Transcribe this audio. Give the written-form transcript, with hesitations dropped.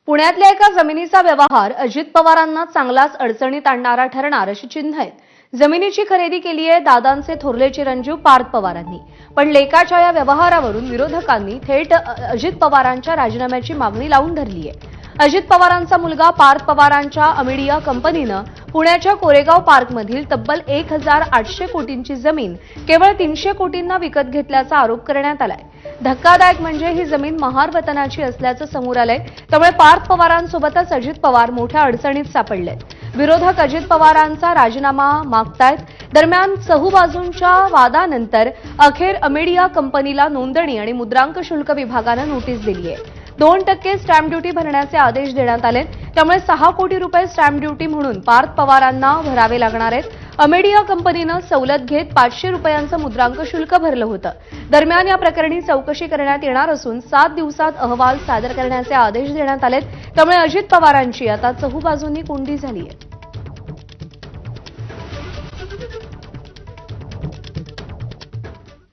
पुण्यातल्या एका जमिनीचा व्यवहार अजित पवारांना चांगलाच अडचणीत आणणारा ठरणार अशी चिन्ह आहेत। जमिनीची खरेदी केली आहे दादांचे थोरले चिरंजीव पार्थ पवारांनी, पण लेकाच्या या व्यवहारावरून विरोधकांनी थेट अजित पवारांच्या राजीनाम्याची मागणी लावून धरली आहे। अजित पवारांचा मुलगा पार्थ पवारांच्या अमिडिया कंपनीनं पुण्याच्या कोरेगाव पार्कमधील तब्बल 1800 कोटींची जमीन केवळ 300 कोटींना विकत घेतल्याचा आरोप करण्यात आलाय। धक्कादायक म्हणजे ही जमीन महार वतनाची असल्याचं समोर आलंय, त्यामुळे पार्थ पवारांसोबतच अजित पवार मोठ्या अडचणीत सापडलेत। विरोधक अजित पवारांचा राजीनामा मागतायत। दरम्यान चहूबाजूंच्या वादानंतर अखेर अमेडिया कंपनीला नोंदणी आणि मुद्रांक शुल्क विभागानं नोटीस दिली आहे। 2% स्टॅम्प ड्युटी भरण्याचे आदेश देण्यात आले, त्यामुळे 6 कोटी रुपये स्टॅम्प ड्युटी म्हणून पार्थ पवारांना भरावे लागणार आहेत। अमेडिया कंपनीनं सवलत घेत 500 रुपयांचं मुद्रांक शुल्क भरलं होतं। दरम्यान या प्रकरणी चौकशी करण्यात येणार असून 7 दिवसात अहवाल सादर करण्याचे आदेश देण्यात आलेत, त्यामुळे अजित पवारांची आता चहूबाजूंनी कोंडी झाली आहे।